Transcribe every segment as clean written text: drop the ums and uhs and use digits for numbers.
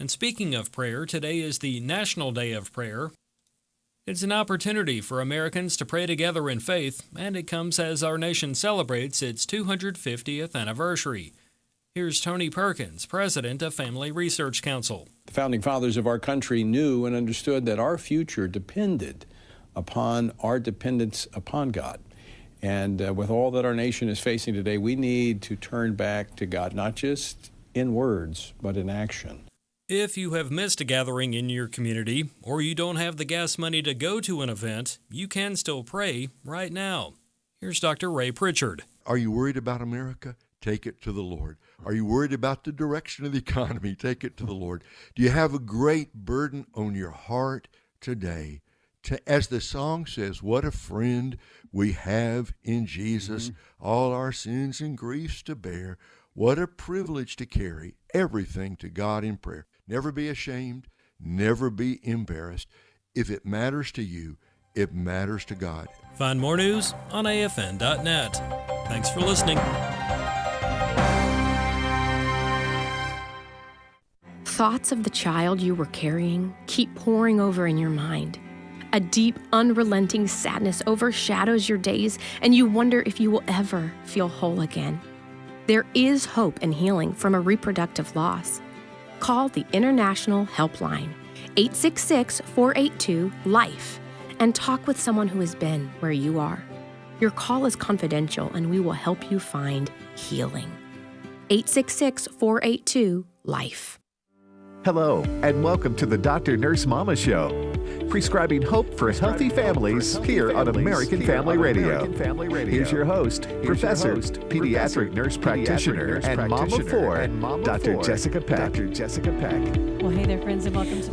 And speaking of prayer, today is the National Day of Prayer. It's an opportunity for Americans to pray together in faith, and it comes as our nation celebrates its 250th anniversary. Here's Tony Perkins, president of Family Research Council. The founding fathers of our country knew and understood that our future depended upon our dependence upon God. And with all that our nation is facing today, we need to turn back to God, not just in words, but in action. If you have missed a gathering in your community, or you don't have the gas money to go to an event, you can still pray right now. Here's Dr. Ray Pritchard. Are you worried about America? Take it to the Lord. Are you worried about the direction of the economy? Take it to the Lord. Do you have a great burden on your heart today? As the song says, what a friend we have in Jesus, all our sins and griefs to bear. What a privilege to carry everything to God in prayer. Never be ashamed, never be embarrassed. If it matters to you, it matters to God. Find more news on afn.net. Thanks for listening. Thoughts of the child you were carrying keep pouring over in your mind. A deep, unrelenting sadness overshadows your days, and you wonder if you will ever feel whole again. There is hope and healing from a reproductive loss. Call the International Helpline, 866-482-LIFE, and talk with someone who has been where you are. Your call is confidential, and we will help you find healing. 866-482-LIFE. Hello, and welcome to the Dr. Nurse Mama Show, prescribing hope for healthy families here on American Family Radio. Here's your host, Professor, Pediatric Nurse Practitioner, and Mom of Four, Dr. Jessica Peck. Well, hey there, friends, and welcome to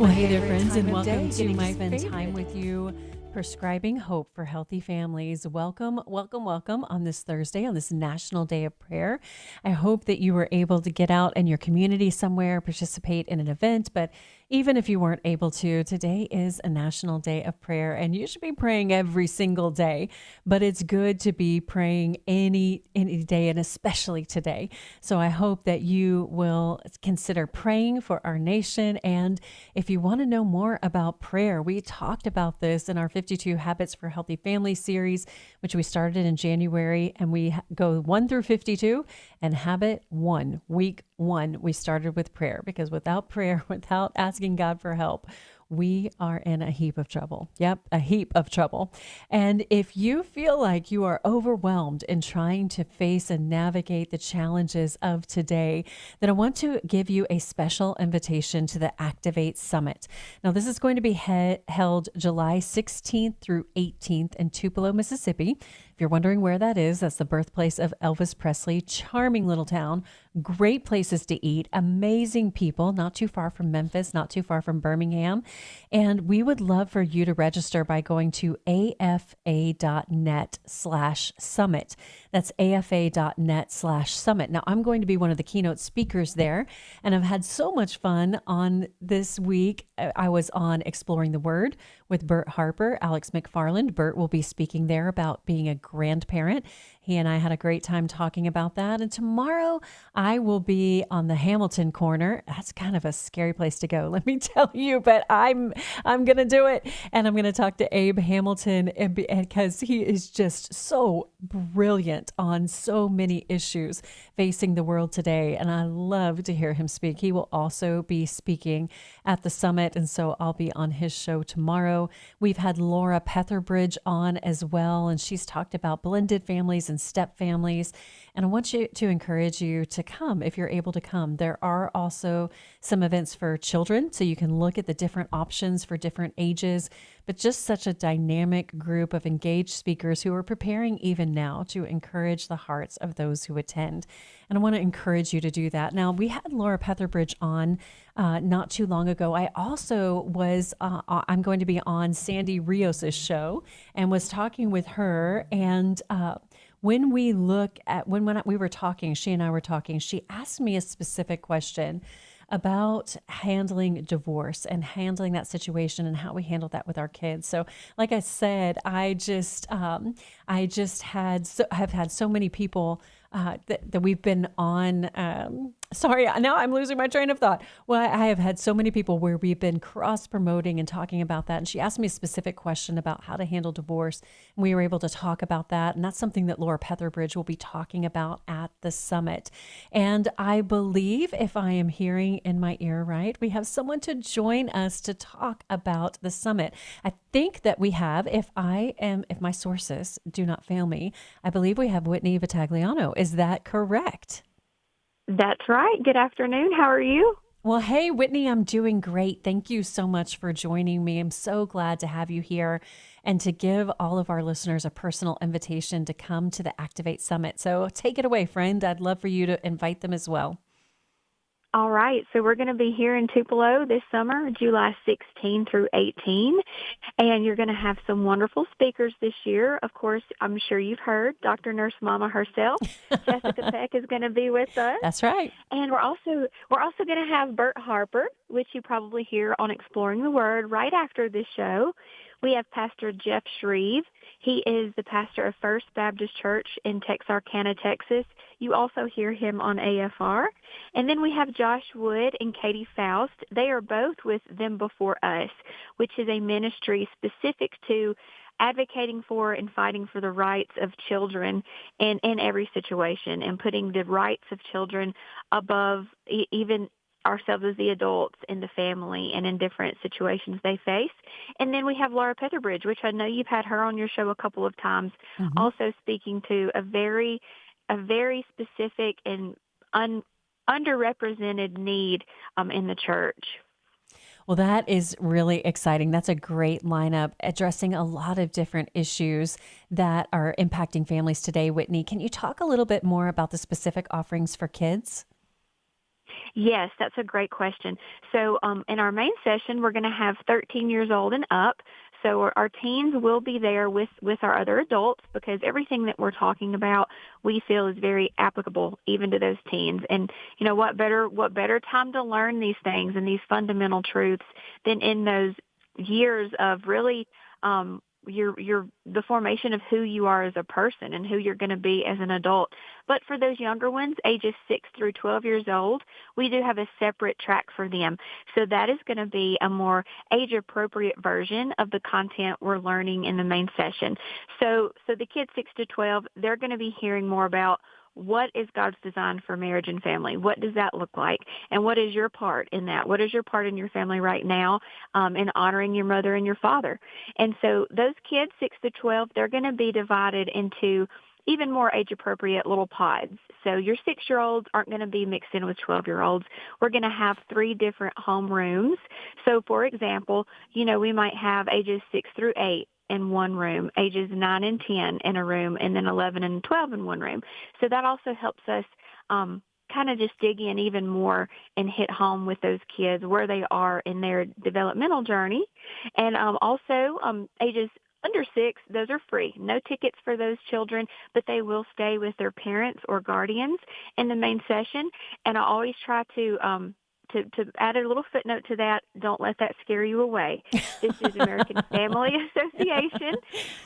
Getting My Spend Time with You. Prescribing hope for healthy families. Welcome on this Thursday, on this National Day of Prayer. I hope that you were able to get out in your community somewhere, participate in an event, but even if you weren't able to, today is a National Day of Prayer, and you should be praying every single day, but it's good to be praying any day, and especially today. So I hope that you will consider praying for our nation, and if you want to know more about prayer, we talked about this in our 52 Habits for Healthy Families series, which we started in January, and we go 1 through 52, and habit 1, week 1, we started with prayer, because without prayer, without asking God for help, we are in a heap of trouble. Yep, a heap of trouble. And if you feel like you are overwhelmed in trying to face and navigate the challenges of today, then I want to give you a special invitation to the Activate Summit. Now, this is going to be held July 16th through 18th in Tupelo, Mississippi. If you're wondering where that is, that's the birthplace of Elvis Presley. Charming little town, great places to eat, amazing people, not too far from Memphis, not too far from Birmingham. And we would love for you to register by going to afa.net/summit. That's afa.net/summit. Now, I'm going to be one of the keynote speakers there, and I've had so much fun on this week. I was on Exploring the Word with Bert Harper, Alex McFarland. Bert will be speaking there about being a grandparent. He and I had a great time talking about that. And tomorrow I will be on the Hamilton corner. That's kind of a scary place to go, let me tell you, but I'm going to do it. And I'm going to talk to Abe Hamilton because he is just so brilliant on so many issues facing the world today. And I love to hear him speak. He will also be speaking at the summit. And so I'll be on his show tomorrow. We've had Laura Petherbridge on as well, and she's talked about blended families and step families. And I want to encourage you to come if you're able to come. There are also some events for children, so you can look at the different options for different ages, but just such a dynamic group of engaged speakers who are preparing even now to encourage the hearts of those who attend. And I want to encourage you to do that. Now, we had Laura Petherbridge on not too long ago. I also was, I'm going to be on Sandy Rios' show and was talking with her. And when we look at, when we were talking, she and I were talking, she asked me a specific question about handling divorce and handling that situation and how we handle that with our kids. So like I said, I just have had so many people that we've been on. Sorry, now I'm losing my train of thought. Well, I have had so many people where we've been cross-promoting and talking about that. And she asked me a specific question about how to handle divorce. And we were able to talk about that. And that's something that Laura Petherbridge will be talking about at the summit. And I believe, if I am hearing in my ear right, we have someone to join us to talk about the summit. I think that we have, if my sources do not fail me, I believe we have Whitney Vitagliano. Is that correct? That's right. Good afternoon. How are you? Well, hey, Whitney, I'm doing great. Thank you so much for joining me. I'm so glad to have you here and to give all of our listeners a personal invitation to come to the Activate Summit. So take it away, friend. I'd love for you to invite them as well. All right. So we're going to be here in Tupelo this summer, July 16 through 18. And you're going to have some wonderful speakers this year. Of course, I'm sure you've heard Dr. Nurse Mama herself, Jessica Peck, is going to be with us. That's right. And we're also going to have Bert Harper, which you probably hear on Exploring the Word right after this show. We have Pastor Jeff Shreve. He is the pastor of First Baptist Church in Texarkana, Texas. You also hear him on AFR. And then we have Josh Wood and Katie Faust. They are both with Them Before Us, which is a ministry specific to advocating for and fighting for the rights of children in every situation and putting the rights of children above even ourselves as the adults in the family and in different situations they face. And then we have Laura Petherbridge, which I know you've had her on your show a couple of times, also speaking to a very specific and underrepresented need in the church. Well, that is really exciting. That's a great lineup addressing a lot of different issues that are impacting families today. Whitney, can you talk a little bit more about the specific offerings for kids? Yes, that's a great question. So in our main session, we're going to have 13 years old and up. So our teens will be there with our other adults because everything that we're talking about we feel is very applicable even to those teens. And you know what better time to learn these things and these fundamental truths than in those years of really the formation of who you are as a person and who you're going to be as an adult. But for those younger ones, ages 6 through 12 years old, we do have a separate track for them. So that is going to be a more age-appropriate version of the content we're learning in the main session. So the kids 6 to 12, they're going to be hearing more about what is God's design for marriage and family? What does that look like? And what is your part in that? What is your part in your family right now in honoring your mother and your father? And so those kids, 6 to 12, they're going to be divided into even more age-appropriate little pods. So your 6-year-olds aren't going to be mixed in with 12-year-olds. We're going to have 3 different home rooms. So, for example, we might have ages 6 through 8 in one room, ages 9 and 10 in a room, and then 11 and 12 in one room. So that also helps us kind of just dig in even more and hit home with those kids where they are in their developmental journey. And also ages under 6, those are free. No tickets for those children, but they will stay with their parents or guardians in the main session. And I always try to add a little footnote to that, don't let that scare you away. This is American Family Association,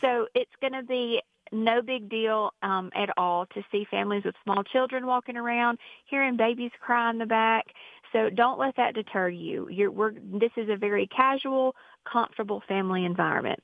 so it's going to be no big deal at all to see families with small children walking around, hearing babies cry in the back. So don't let that deter you. This is a very casual, comfortable family environment.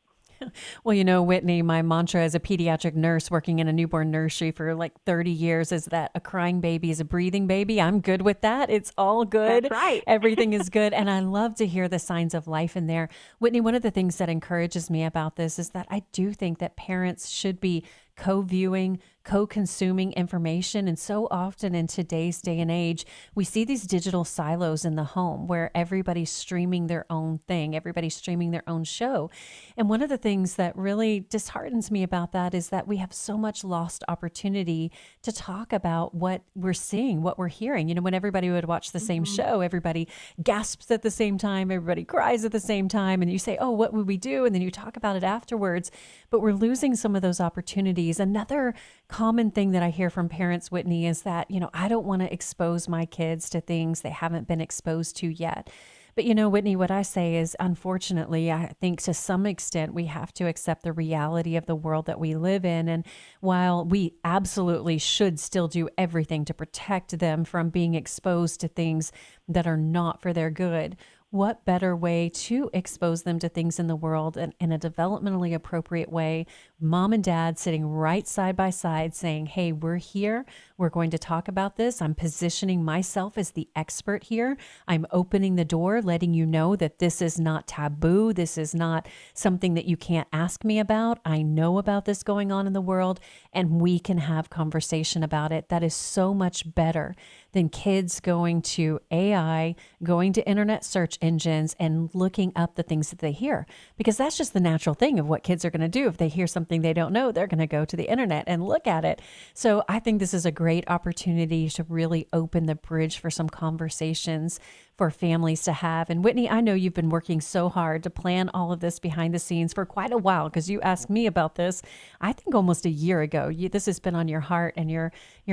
Well, Whitney, my mantra as a pediatric nurse working in a newborn nursery for like 30 years is that a crying baby is a breathing baby. I'm good with that. It's all good. That's right. Everything is good. And I love to hear the signs of life in there. Whitney, one of the things that encourages me about this is that I do think that parents should be co-viewing, co-consuming information. And so often in today's day and age, we see these digital silos in the home where everybody's streaming their own thing, everybody's streaming their own show. And one of the things that really disheartens me about that is that we have so much lost opportunity to talk about what we're seeing, what we're hearing. When everybody would watch the same show, everybody gasps at the same time, everybody cries at the same time, and you say, oh, what would we do? And then you talk about it afterwards. But we're losing some of those opportunities. Another common thing that I hear from parents, Whitney, is that, I don't want to expose my kids to things they haven't been exposed to yet. But you know, Whitney, what I say is, unfortunately, I think to some extent we have to accept the reality of the world that we live in. And while we absolutely should still do everything to protect them from being exposed to things that are not for their good, what better way to expose them to things in the world in a developmentally appropriate way? Mom and dad sitting right side by side saying, hey, we're here. We're going to talk about this. I'm positioning myself as the expert here. I'm opening the door, letting you know that this is not taboo. This is not something that you can't ask me about. I know about this going on in the world, and we can have conversation about it. That is so much better than kids going to AI, going to internet search engines and looking up the things that they hear, because that's just the natural thing of what kids are going to do. If they hear something they don't know, they're going to go to the internet and look at it. So I think this is a great opportunity to really open the bridge for some conversations for families to have. And Whitney, I know you've been working so hard to plan all of this behind the scenes for quite a while, because you asked me about this, I think almost a year ago. This has been on your heart and your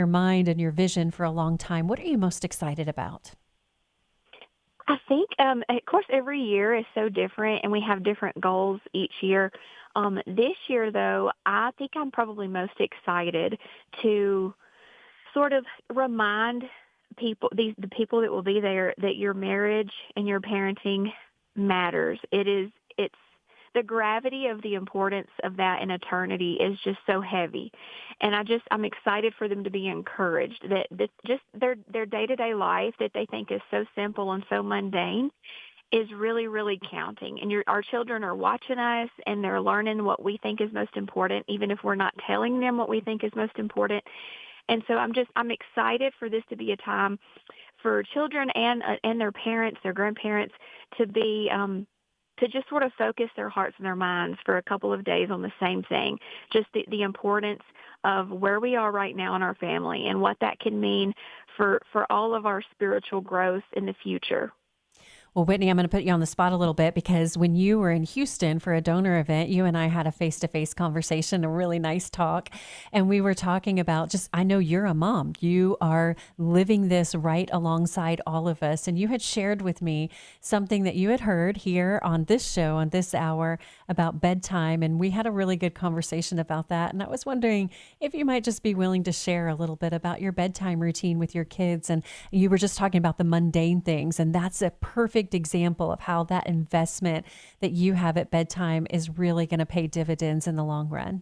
mind and your vision for a long time. What are you most excited about? I think, of course, every year is so different, and we have different goals each year. This year, though, I think I'm probably most excited to sort of remind people, the people that will be there, that your marriage and your parenting matters. It's the gravity of the importance of that in eternity is just so heavy. And I'm excited for them to be encouraged that just their day-to-day life that they think is so simple and so mundane is really, really counting. And our children are watching us, and they're learning what we think is most important, even if we're not telling them what we think is most important. And so I'm excited for this to be a time for children and their parents, their grandparents, to be to just sort of focus their hearts and their minds for a couple of days on the same thing, just the importance of where we are right now in our family and what that can mean for all of our spiritual growth in the future. Well, Whitney, I'm going to put you on the spot a little bit, because when you were in Houston for a donor event, you and I had a face-to-face conversation, a really nice talk. And we were talking about I know you're a mom. You are living this right alongside all of us. And you had shared with me something that you had heard here on this show, on this hour, about bedtime. And we had a really good conversation about that. And I was wondering if you might just be willing to share a little bit about your bedtime routine with your kids. And you were just talking about the mundane things. And that's a perfect example of how that investment that you have at bedtime is really going to pay dividends in the long run.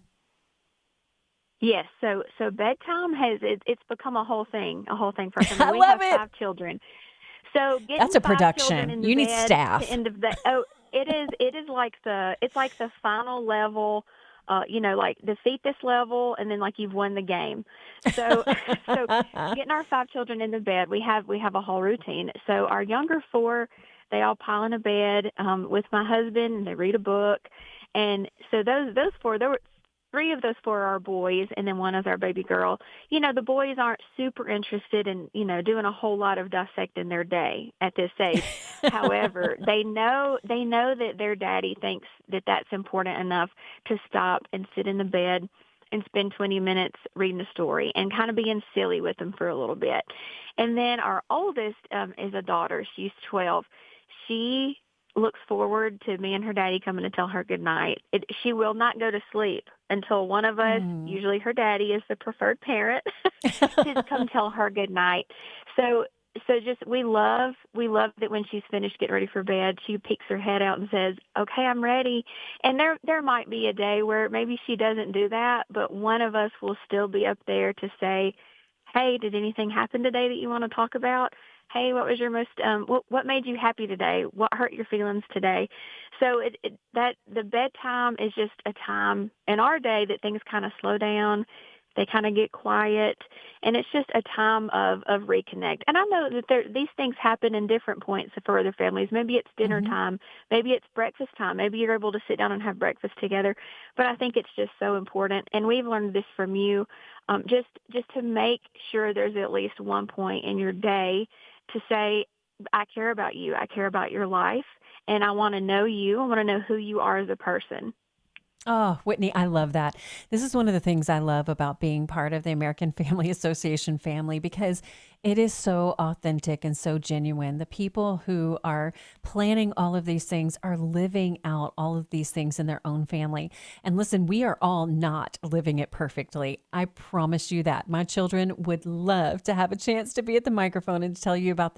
Yes, so bedtime it's become a whole thing for us. I we love have it. 5 children, so getting That's a 5 production. children in the You need bed staff. to end of the, it is like the final level. Like defeat this level, and then like you've won the game. So getting our 5 children in the bed, we have a whole routine. So our younger 4, they all pile in a bed with my husband, and they read a book. And so those 4, there were 3 of those 4 are boys, and then 1 is our baby girl. The boys aren't super interested in, doing a whole lot of dissecting their day at this age. However, they know that their daddy thinks that that's important enough to stop and sit in the bed and spend 20 minutes reading a story and kind of being silly with them for a little bit. And then our oldest is a daughter. She's 12. She looks forward to me and her daddy coming to tell her good night. She will not go to sleep until one of us, usually her daddy is the preferred parent, to come tell her good night. So just we love that when she's finished getting ready for bed, she peeks her head out and says, "Okay, I'm ready." And there might be a day where maybe she doesn't do that, but one of us will still be up there to say, "Hey, did anything happen today that you want to talk about? Hey, what was your most what made you happy today? What hurt your feelings today?" So that the bedtime is just a time in our day that things kind of slow down. They kind of get quiet, and it's just a time of reconnect. And I know that these things happen in different points for other families. Maybe it's dinner time. Maybe it's breakfast time. Maybe you're able to sit down and have breakfast together. But I think it's just so important. And we've learned this from you, just to make sure there's at least one point in your day to say, I care about you. I care about your life, and I want to know you. I want to know who you are as a person. Oh, Whitney, I love that. This is one of the things I love about being part of the American Family Association family, because It is so authentic and so genuine. The people who are planning all of these things are living out all of these things in their own family. And listen, we are all not living it perfectly. I promise you that. My children would love to have a chance to be at the microphone and tell you about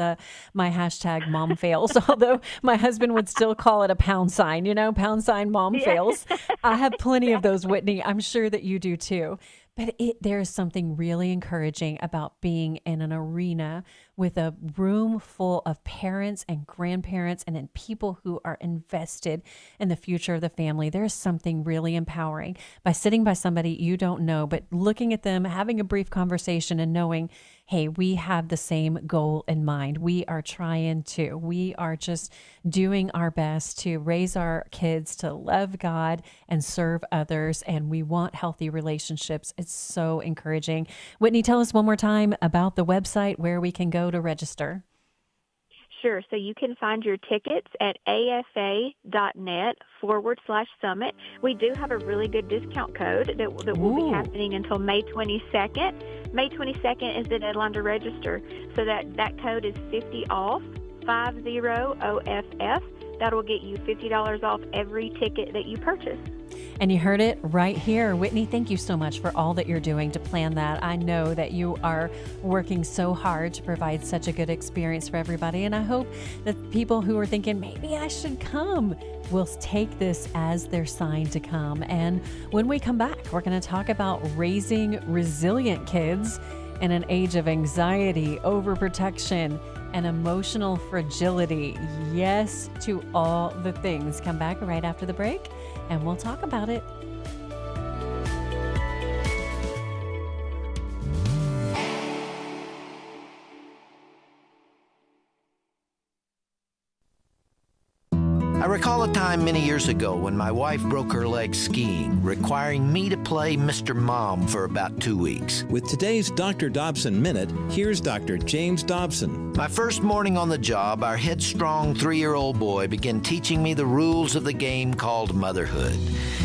my hashtag mom fails, although my husband would still call it a pound sign, pound sign mom fails. I have plenty of those, Whitney. I'm sure that you do too. But there is something really encouraging about being in an arena with a room full of parents and grandparents and then people who are invested in the future of the family. There's something really empowering by sitting by somebody you don't know, but looking at them, having a brief conversation and knowing, hey, we have the same goal in mind. We are trying to. We are just doing our best to raise our kids to love God and serve others, and we want healthy relationships. It's so encouraging. Whitney, tell us one more time about the website where we can go to register. Sure. So you can find your tickets at afa.net/summit. We do have a really good discount code that will be happening until May 22nd. May 22nd is the deadline to register. So that code is 50 off, 50 OFF. That will get you $50 off every ticket that you purchase. And you heard it right here. Whitney, thank you so much for all that you're doing to plan that. I know that you are working so hard to provide such a good experience for everybody. And I hope that people who are thinking, maybe I should come, will take this as their sign to come. And when we come back, we're going to talk about raising resilient kids in an age of anxiety, overprotection, and emotional fragility. Yes to all the things. Come back right after the break, and we'll talk about it. I recall a time many years ago when my wife broke her leg skiing, requiring me to play Mr. Mom for about 2 weeks. With today's Dr. Dobson Minute, here's Dr. James Dobson. My first morning on the job, our headstrong 3-year-old boy began teaching me the rules of the game called motherhood.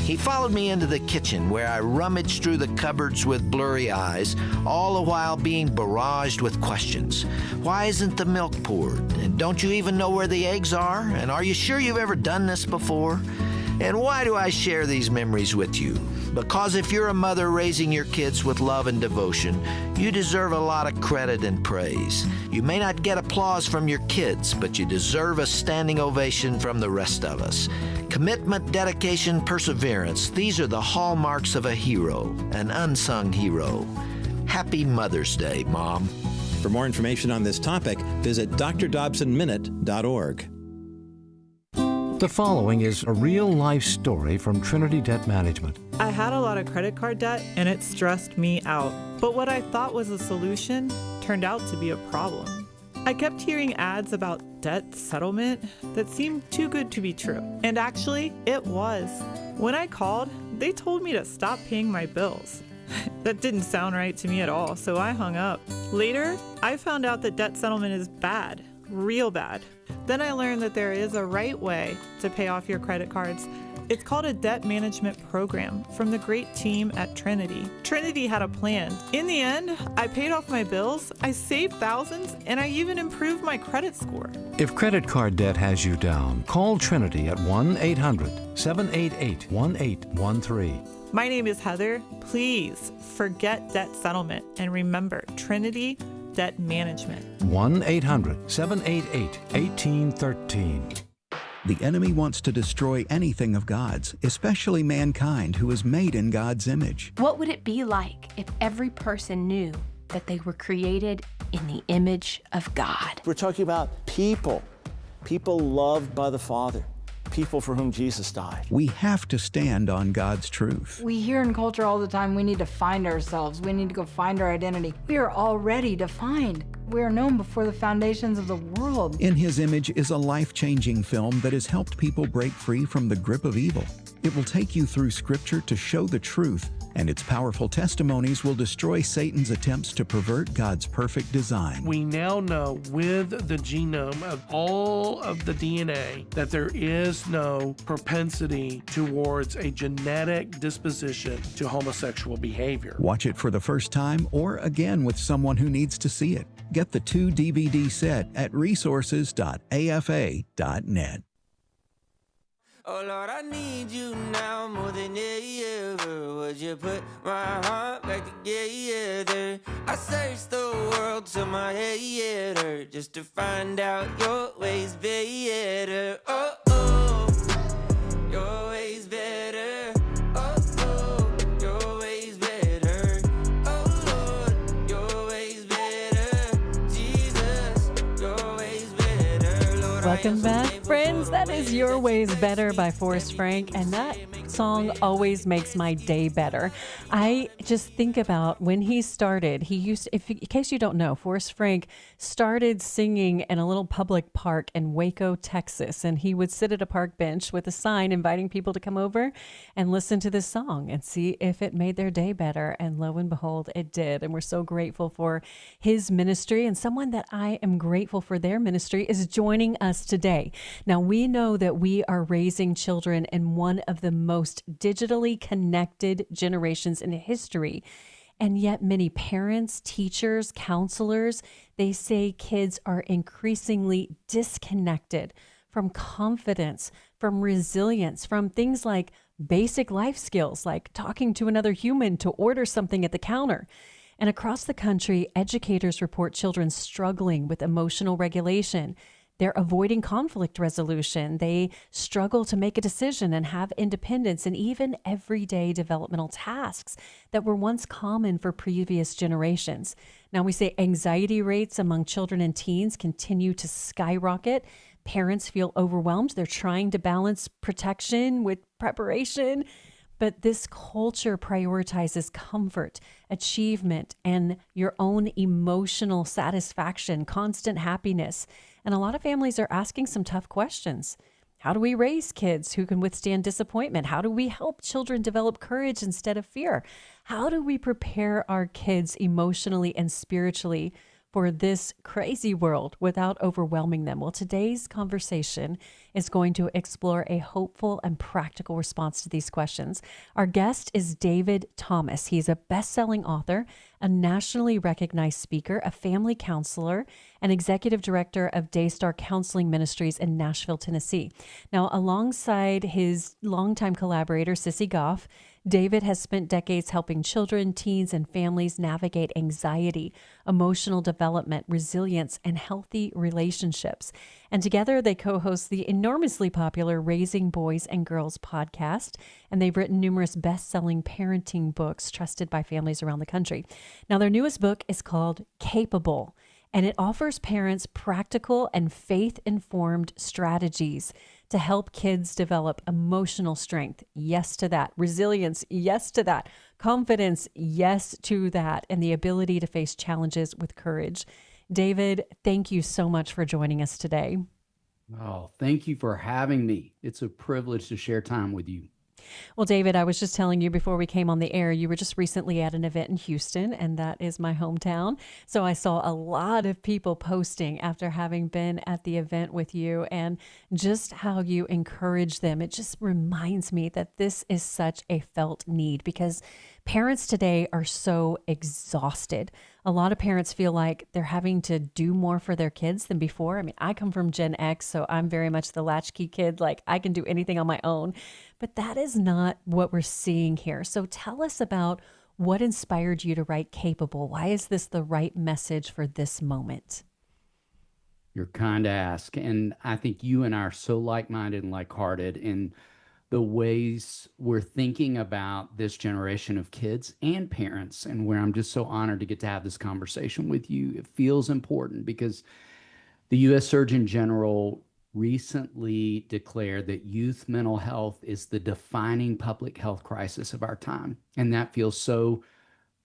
He followed me into the kitchen where I rummaged through the cupboards with blurry eyes, all the while being barraged with questions. Why isn't the milk poured? And don't you even know where the eggs are? And are you sure you've ever done this before? And why do I share these memories with you? Because if you're a mother raising your kids with love and devotion, you deserve a lot of credit and praise. You may not get applause from your kids, but you deserve a standing ovation from the rest of us. Commitment, dedication, perseverance, these are the hallmarks of a hero, an unsung hero. Happy Mother's Day, Mom. For more information on this topic, visit drdobsonminute.org. The following is a real-life story from Trinity Debt Management. I had a lot of credit card debt, and it stressed me out. But what I thought was a solution turned out to be a problem. I kept hearing ads about debt settlement that seemed too good to be true. And actually, it was. When I called, they told me to stop paying my bills. That didn't sound right to me at all, so I hung up. Later, I found out that debt settlement is bad, real bad. Then I learned that there is a right way to pay off your credit cards. It's called a debt management program from the great team at Trinity. Trinity had a plan. In the end, I paid off my bills, I saved thousands, and I even improved my credit score. If credit card debt has you down, call Trinity at 1-800-788-1813. My name is Heather. Please forget debt settlement and remember Trinity Debt Management. 1-800-788-1813. The enemy wants to destroy anything of God's, especially mankind who is made in God's image. What would it be like if every person knew that they were created in the image of God? We're talking about people loved by the Father, people for whom Jesus died. We have to stand on God's truth. We hear in culture all the time, we need to find ourselves. We need to go find our identity. We are already defined. We are known before the foundations of the world. In His Image is a life-changing film that has helped people break free from the grip of evil. It will take you through Scripture to show the truth, and its powerful testimonies will destroy Satan's attempts to pervert God's perfect design. We now know with the genome of all of the DNA that there is no propensity towards a genetic disposition to homosexual behavior. Watch it for the first time or again with someone who needs to see it. Get the 2-DVD set at resources.afa.net. Oh Lord, I need you now more than ever. Would you put my heart back together? I searched the world till my head hurt just to find out your ways better. Oh, oh, your ways better. Oh, oh, your ways better. Oh Lord, your ways better. Jesus, your ways better. Lord, Welcome back, friends. That is Your Ways Better by Forrest Frank, and that song always makes my day better. I just think about when he started. He used, in case you don't know, Forrest Frank started singing in a little public park in Waco, Texas, and he would sit at a park bench with a sign inviting people to come over and listen to this song and see if it made their day better. And lo and behold, it did. And we're so grateful for his ministry, and someone that I am grateful for their ministry is joining us today. Now, we know that we are raising children in one of the most digitally connected generations in history. And yet many parents, teachers, counselors, they say kids are increasingly disconnected from confidence, from resilience, from things like basic life skills, like talking to another human to order something at the counter. And across the country, educators report children struggling with emotional regulation. They're avoiding conflict resolution. They struggle to make a decision and have independence and even everyday developmental tasks that were once common for previous generations. Now, we say anxiety rates among children and teens continue to skyrocket. Parents feel overwhelmed. They're trying to balance protection with preparation. But this culture prioritizes comfort, achievement, and your own emotional satisfaction, constant happiness. And a lot of families are asking some tough questions. How do we raise kids who can withstand disappointment? How do we help children develop courage instead of fear? How do we prepare our kids emotionally and spiritually for this crazy world without overwhelming them? Well, today's conversation is going to explore a hopeful and practical response to these questions. Our guest is David Thomas. He's a best-selling author, a nationally recognized speaker, a family counselor, and executive director of Daystar Counseling Ministries in Nashville, Tennessee. Now, alongside his longtime collaborator, Sissy Goff, David has spent decades helping children, teens, and families navigate anxiety, emotional development, resilience, and healthy relationships. And together they co-host the enormously popular Raising Boys and Girls podcast, and they've written numerous best-selling parenting books trusted by families around the country. Now, their newest book is called Capable, and it offers parents practical and faith-informed strategies to help kids develop emotional strength. Yes to that. Resilience. Yes to that. Confidence. Yes to that. And the ability to face challenges with courage. David, thank you so much for joining us today. Oh, thank you for having me. It's a privilege to share time with you. Well, David, I was just telling you before we came on the air, you were just recently at an event in Houston, and that is my hometown. So I saw a lot of people posting after having been at the event with you and just how you encourage them. It just reminds me that this is such a felt need because parents today are so exhausted. A lot of parents feel like they're having to do more for their kids than before. I mean, I come from Gen X, so I'm very much the latchkey kid. Like, I can do anything on my own. But that is not what we're seeing here. So tell us about what inspired you to write Capable. Why is this the right message for this moment? You're kind to ask. And I think you and I are so like-minded and like-hearted in the ways we're thinking about this generation of kids and parents, and where I'm just so honored to get to have this conversation with you. It feels important because the U.S. Surgeon General recently declared that youth mental health is the defining public health crisis of our time. And that feels so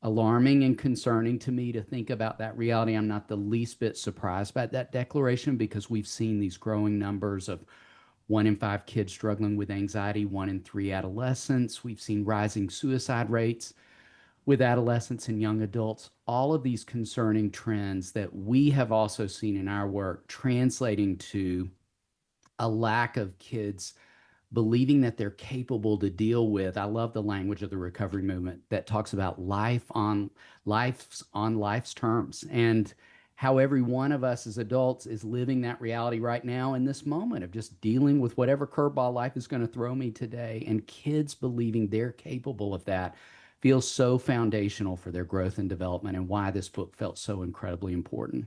alarming and concerning to me to think about that reality. I'm not the least bit surprised by that declaration because we've seen these growing numbers of 1 in 5 kids struggling with anxiety, 1 in 3 adolescents. We've seen rising suicide rates with adolescents and young adults. All of these concerning trends that we have also seen in our work translating to a lack of kids believing that they're capable to deal with. I love the language of the recovery movement that talks about life's on life's terms, and how every one of us as adults is living that reality right now in this moment of just dealing with whatever curveball life is going to throw me today. And kids believing they're capable of that feels so foundational for their growth and development, and why this book felt so incredibly important.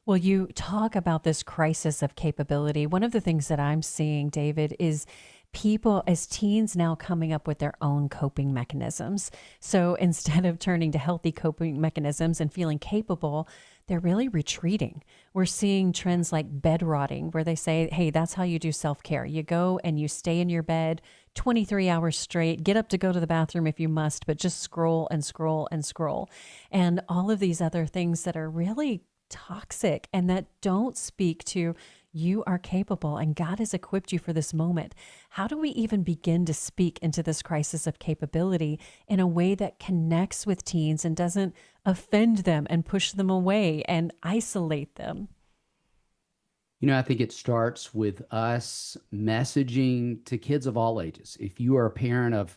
Well, you talk about this crisis of capability. One of the things that I'm seeing, David, is people as teens now coming up with their own coping mechanisms. So instead of turning to healthy coping mechanisms and feeling capable, they're really retreating. We're seeing trends like bed rotting, where they say, hey, that's how you do self-care. You go and you stay in your bed 23 hours straight, get up to go to the bathroom if you must, but just scroll and scroll and scroll. And all of these other things that are really toxic and that don't speak to you are capable and God has equipped you for this moment. How do we even begin to speak into this crisis of capability in a way that connects with teens and doesn't offend them and push them away and isolate them? You know, I think it starts with us messaging to kids of all ages. If you are a parent of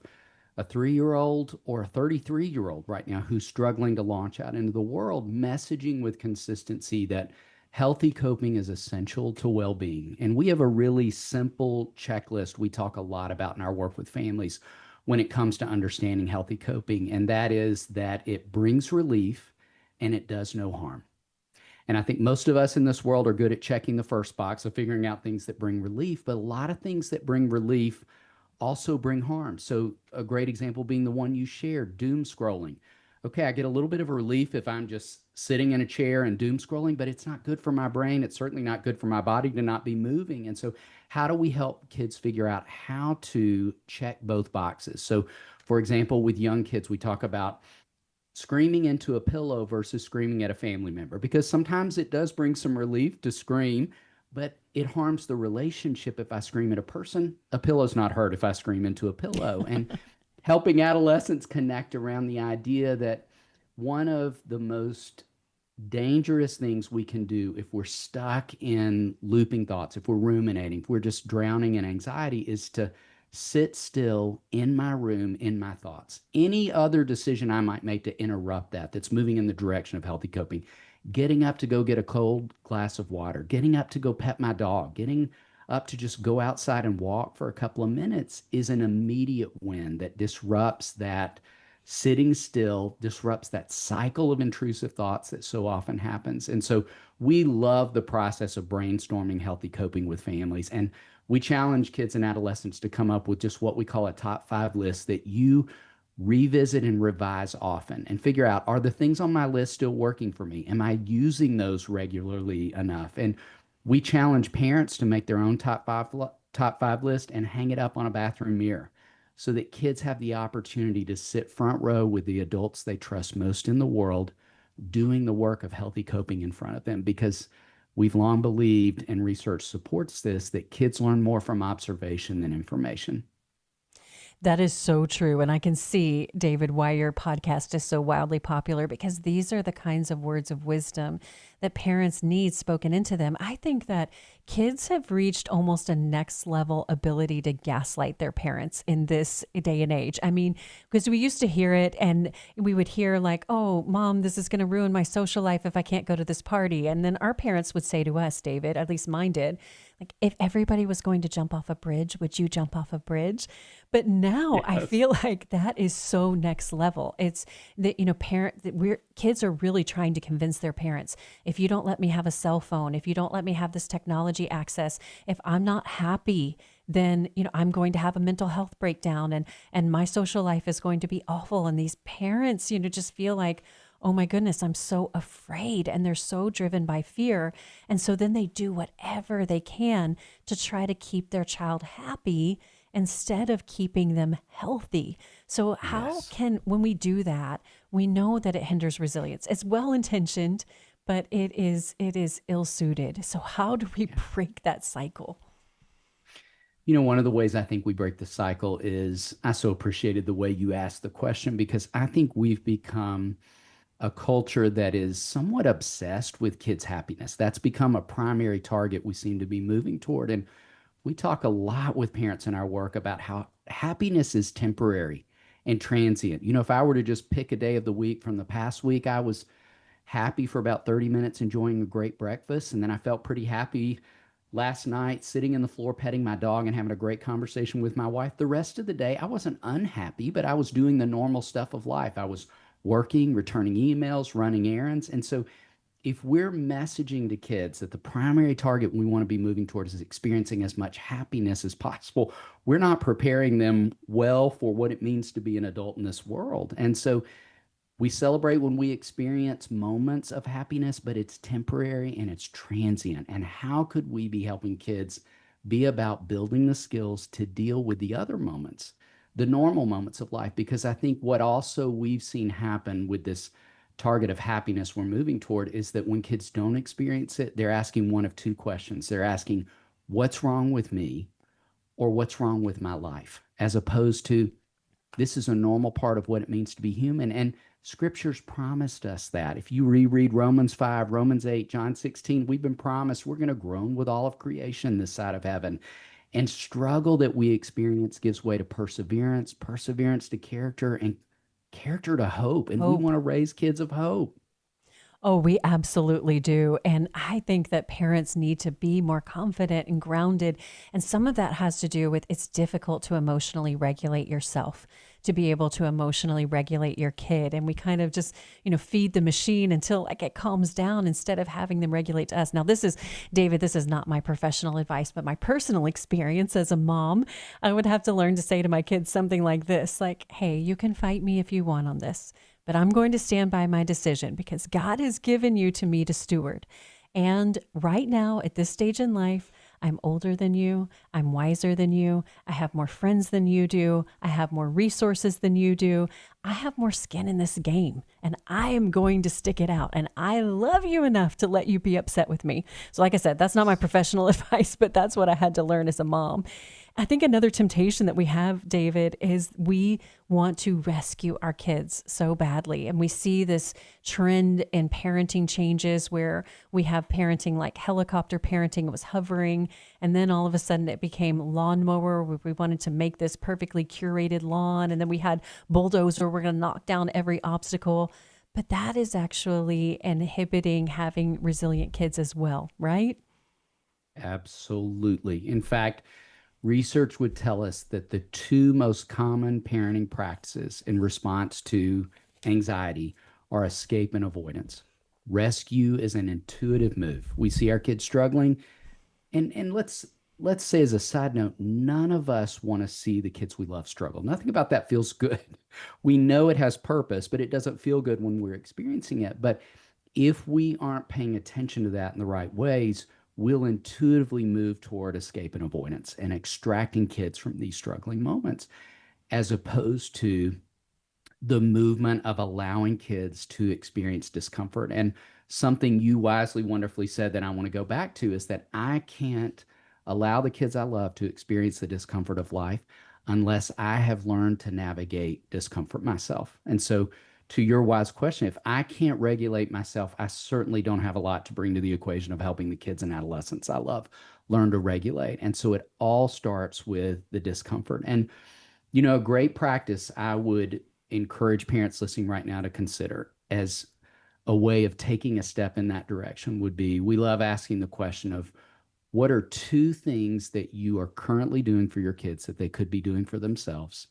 a 3-year-old or a 33-year-old right now who's struggling to launch out into the world, messaging with consistency that healthy coping is essential to well-being. And we have a really simple checklist we talk a lot about in our work with families when it comes to understanding healthy coping, and that is that it brings relief and it does no harm. And I think most of us in this world are good at checking the first box of figuring out things that bring relief, but a lot of things that bring relief also bring harm. So a great example being the one you shared, doom scrolling. Okay, I get a little bit of relief if I'm just sitting in a chair and doom scrolling, but it's not good for my brain. It's certainly not good for my body to not be moving. And so how do we help kids figure out how to check both boxes? So for example, with young kids, we talk about screaming into a pillow versus screaming at a family member, because sometimes it does bring some relief to scream, but it harms the relationship if I scream at a person. A pillow's not hurt if I scream into a pillow. And helping adolescents connect around the idea that one of the most dangerous things we can do if we're stuck in looping thoughts, if we're ruminating, if we're just drowning in anxiety, is to sit still in my room, in my thoughts. Any other decision I might make to interrupt that's moving in the direction of healthy coping, getting up to go get a cold glass of water, getting up to go pet my dog, getting up to just go outside and walk for a couple of minutes is an immediate win that disrupts that sitting still, disrupts that cycle of intrusive thoughts that so often happens. And so we love the process of brainstorming healthy coping with families. And we challenge kids and adolescents to come up with just what we call a top 5 list that you revisit and revise often and figure out, are the things on my list still working for me? Am I using those regularly enough? And we challenge parents to make their own top five list and hang it up on a bathroom mirror so that kids have the opportunity to sit front row with the adults they trust most in the world, doing the work of healthy coping in front of them. Because we've long believed, and research supports this, that kids learn more from observation than information. That is so true. And I can see, David, why your podcast is so wildly popular, because these are the kinds of words of wisdom that parents need spoken into them. I think that kids have reached almost a next level ability to gaslight their parents in this day and age. I mean, because we used to hear it and we would hear like, oh, Mom, this is going to ruin my social life if I can't go to this party. And then our parents would say to us, David, at least mine did, like, if everybody was going to jump off a bridge, would you jump off a bridge? But now I feel like that is so next level. It's that, kids are really trying to convince their parents, if you don't let me have a cell phone, if you don't let me have this technology access, if I'm not happy, then, I'm going to have a mental health breakdown and my social life is going to be awful. And these parents, just feel like, oh my goodness, I'm so afraid, and they're so driven by fear. And so then they do whatever they can to try to keep their child happy instead of keeping them healthy. So how can, when we do that, we know that it hinders resilience. It's well-intentioned, but it is ill-suited. So how do we break that cycle? One of the ways I think we break the cycle is, I so appreciated the way you asked the question, because I think we've become a culture that is somewhat obsessed with kids' happiness. That's become a primary target we seem to be moving toward. And we talk a lot with parents in our work about how happiness is temporary and transient. If I were to just pick a day of the week from the past week, I was happy for about 30 minutes enjoying a great breakfast, and then I felt pretty happy last night sitting in the floor petting my dog and having a great conversation with my wife. The rest of the day, I wasn't unhappy, but I was doing the normal stuff of life. I was working, returning emails, running errands. And so if we're messaging to kids that the primary target we want to be moving towards is experiencing as much happiness as possible, we're not preparing them well for what it means to be an adult in this world. And so we celebrate when we experience moments of happiness, but it's temporary and it's transient. And how could we be helping kids be about building the skills to deal with the other moments, the normal moments of life? Because I think what also we've seen happen with this target of happiness we're moving toward is that when kids don't experience it, they're asking one of two questions. They're asking, what's wrong with me? Or what's wrong with my life? As opposed to, this is a normal part of what it means to be human. And Scripture's promised us that. If you reread Romans 5, Romans 8, John 16, we've been promised we're going to groan with all of creation this side of heaven. And struggle that we experience gives way to perseverance, perseverance to character, and character to hope. And we want to raise kids of hope. Oh, we absolutely do. And I think that parents need to be more confident and grounded. And some of that has to do with it's difficult to emotionally regulate yourself, to be able to emotionally regulate your kid. And we kind of just, feed the machine until like it calms down instead of having them regulate to us. Now, David, this is not my professional advice, but my personal experience as a mom. I would have to learn to say to my kids something like this, like, hey, you can fight me if you want on this, but I'm going to stand by my decision because God has given you to me to steward. And right now, at this stage in life, I'm older than you. I'm wiser than you. I have more friends than you do. I have more resources than you do. I have more skin in this game, and I am going to stick it out. And I love you enough to let you be upset with me. So like I said, that's not my professional advice, but that's what I had to learn as a mom. I think another temptation that we have, David, is we want to rescue our kids so badly. And we see this trend in parenting changes where we have parenting like helicopter parenting. It was hovering. And then all of a sudden it became lawnmower, where we wanted to make this perfectly curated lawn. And then we had bulldozer, we're going to knock down every obstacle. But that is actually inhibiting having resilient kids as well, right? Absolutely. In fact, research would tell us that the two most common parenting practices in response to anxiety are escape and avoidance. Rescue is an intuitive move. We see our kids struggling, and let's say as a side note, none of us want to see the kids we love struggle. Nothing about that feels good. We know it has purpose, but it doesn't feel good when we're experiencing it. But if we aren't paying attention to that in the right ways, we'll intuitively move toward escape and avoidance and extracting kids from these struggling moments, as opposed to the movement of allowing kids to experience discomfort. And something you wisely, wonderfully said that I want to go back to is that I can't allow the kids I love to experience the discomfort of life unless I have learned to navigate discomfort myself. And so, to your wise question, if I can't regulate myself, I certainly don't have a lot to bring to the equation of helping the kids and adolescents I love learn to regulate. And so it all starts with the discomfort. And, a great practice I would encourage parents listening right now to consider as a way of taking a step in that direction would be, we love asking the question of, what are two things that you are currently doing for your kids that they could be doing for themselves?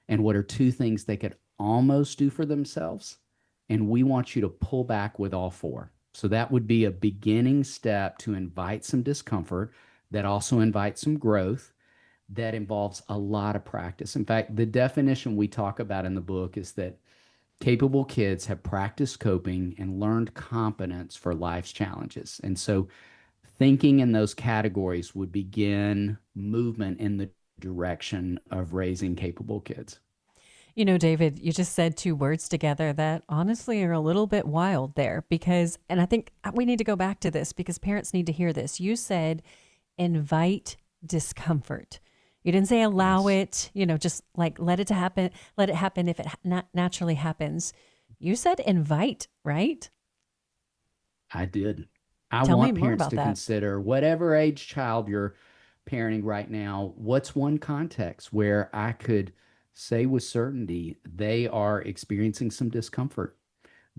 And what are two things they could almost do for themselves? And we want you to pull back with all four. So that would be a beginning step to invite some discomfort that also invites some growth that involves a lot of practice. In fact, the definition we talk about in the book is that capable kids have practiced coping and learned competence for life's challenges. And so thinking in those categories would begin movement in the direction of raising capable kids. David, you just said two words together that honestly are a little bit wild there and I think we need to go back to this because parents need to hear this. You said invite discomfort. You didn't say allow it, just like let it happen if it naturally happens. You said invite, right? I did. I Tell want me more parents about to that. consider whatever age child you're parenting right now, what's one context where I could say with certainty they are experiencing some discomfort.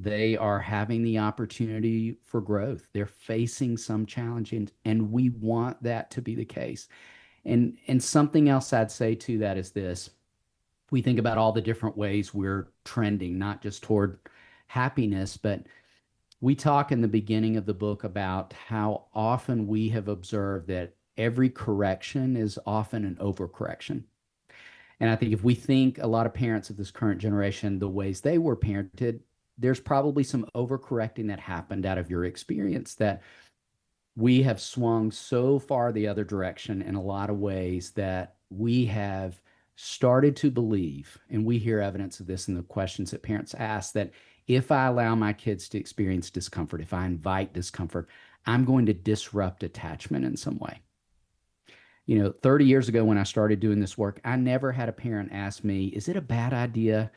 They are having the opportunity for growth. They're facing some challenge, and we want that to be the case. And something else I'd say to that is this. We think about all the different ways we're trending, not just toward happiness, but we talk in the beginning of the book about how often we have observed that every correction is often an overcorrection. And I think if we think a lot of parents of this current generation, the ways they were parented, there's probably some overcorrecting that happened out of your experience, that we have swung so far the other direction in a lot of ways that we have started to believe, and we hear evidence of this in the questions that parents ask, that if I allow my kids to experience discomfort, if I invite discomfort, I'm going to disrupt attachment in some way. 30 years ago when I started doing this work, I never had a parent ask me, is it a bad idea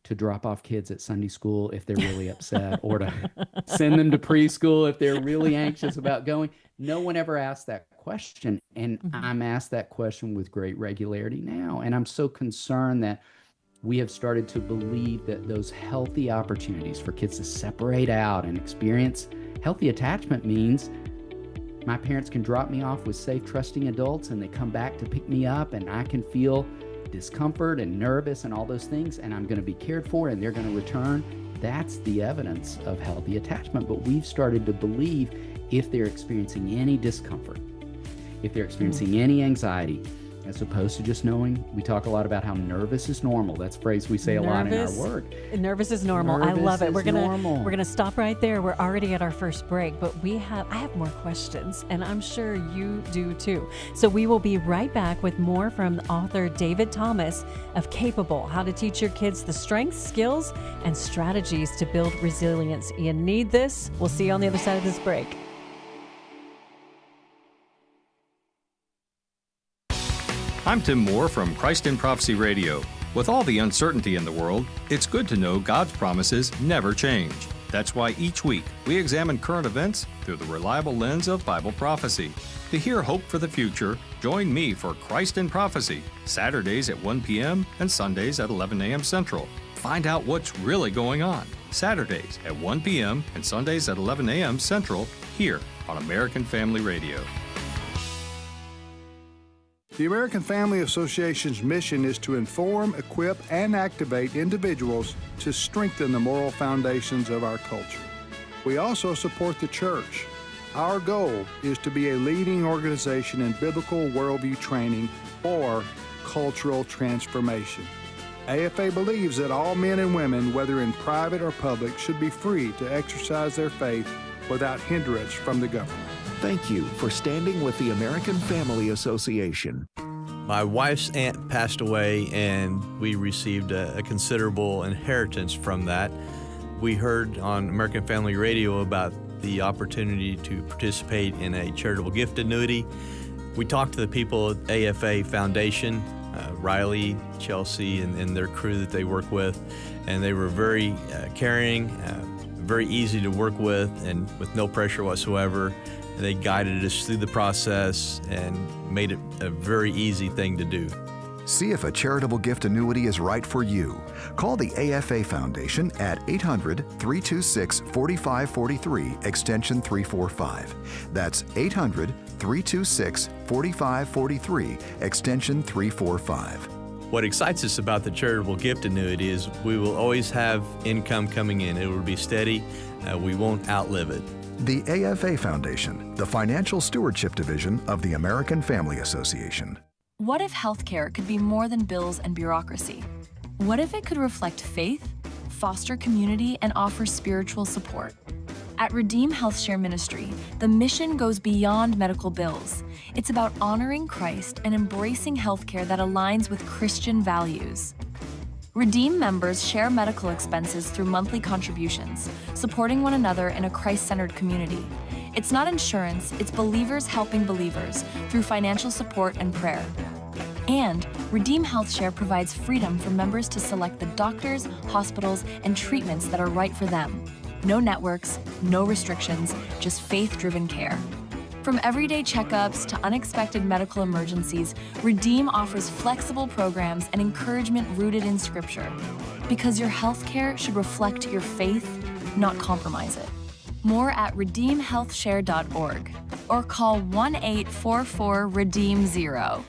to drop off kids at Sunday school if they're really upset, or to send them to preschool if they're really anxious about going? No one ever asked that question. And I'm asked that question with great regularity now. And I'm so concerned that we have started to believe that those healthy opportunities for kids to separate out and experience healthy attachment means my parents can drop me off with safe, trusting adults, and they come back to pick me up, and I can feel discomfort and nervous and all those things, and I'm going to be cared for, and they're going to return. That's the evidence of healthy attachment. But we've started to believe if they're experiencing any discomfort, if they're experiencing any anxiety, as opposed to just knowing, we talk a lot about how nervous is normal. That's a phrase we say a lot in our work. Nervous is normal. Nervous I love it. We're normal. gonna stop right there. We're already at our first break, but I have more questions, and I'm sure you do too. So we will be right back with more from author David Thomas of Capable: How to Teach Your Kids the Strengths, Skills, and Strategies to Build Resilience. You need this. We'll see you on the other side of this break. I'm Tim Moore from Christ in Prophecy Radio. With all the uncertainty in the world, it's good to know God's promises never change. That's why each week we examine current events through the reliable lens of Bible prophecy. To hear hope for the future, join me for Christ in Prophecy, Saturdays at 1 p.m. and Sundays at 11 a.m. Central. Find out what's really going on. Saturdays at 1 p.m. and Sundays at 11 a.m. Central, here on American Family Radio. The American Family Association's mission is to inform, equip, and activate individuals to strengthen the moral foundations of our culture. We also support the church. Our goal is to be a leading organization in biblical worldview training for cultural transformation. AFA believes that all men and women, whether in private or public, should be free to exercise their faith without hindrance from the government. Thank you for standing with the American Family Association. My wife's aunt passed away, and we received a considerable inheritance from that. We heard on American Family Radio about the opportunity to participate in a charitable gift annuity. We talked to the people at AFA Foundation, Riley, Chelsea, and their crew that they work with, and they were very caring, very easy to work with, and with no pressure whatsoever. They guided us through the process and made it a very easy thing to do. See if a charitable gift annuity is right for you. Call the AFA Foundation at 800-326-4543, extension 345. That's 800-326-4543, extension 345. What excites us about the charitable gift annuity is we will always have income coming in. It will be steady. We won't outlive it. The AFA Foundation, the financial stewardship division of the American Family Association. What if healthcare could be more than bills and bureaucracy? What if it could reflect faith, foster community, and offer spiritual support? At Redeem HealthShare Ministry, the mission goes beyond medical bills. It's about honoring Christ and embracing healthcare that aligns with Christian values. Redeem members share medical expenses through monthly contributions, supporting one another in a Christ-centered community. It's not insurance, it's believers helping believers through financial support and prayer. And Redeem HealthShare provides freedom for members to select the doctors, hospitals, and treatments that are right for them. No networks, no restrictions, just faith-driven care. From everyday checkups to unexpected medical emergencies, Redeem offers flexible programs and encouragement rooted in Scripture. Because your healthcare should reflect your faith, not compromise it. More at redeemhealthshare.org or call 1-844-REDEEM-0.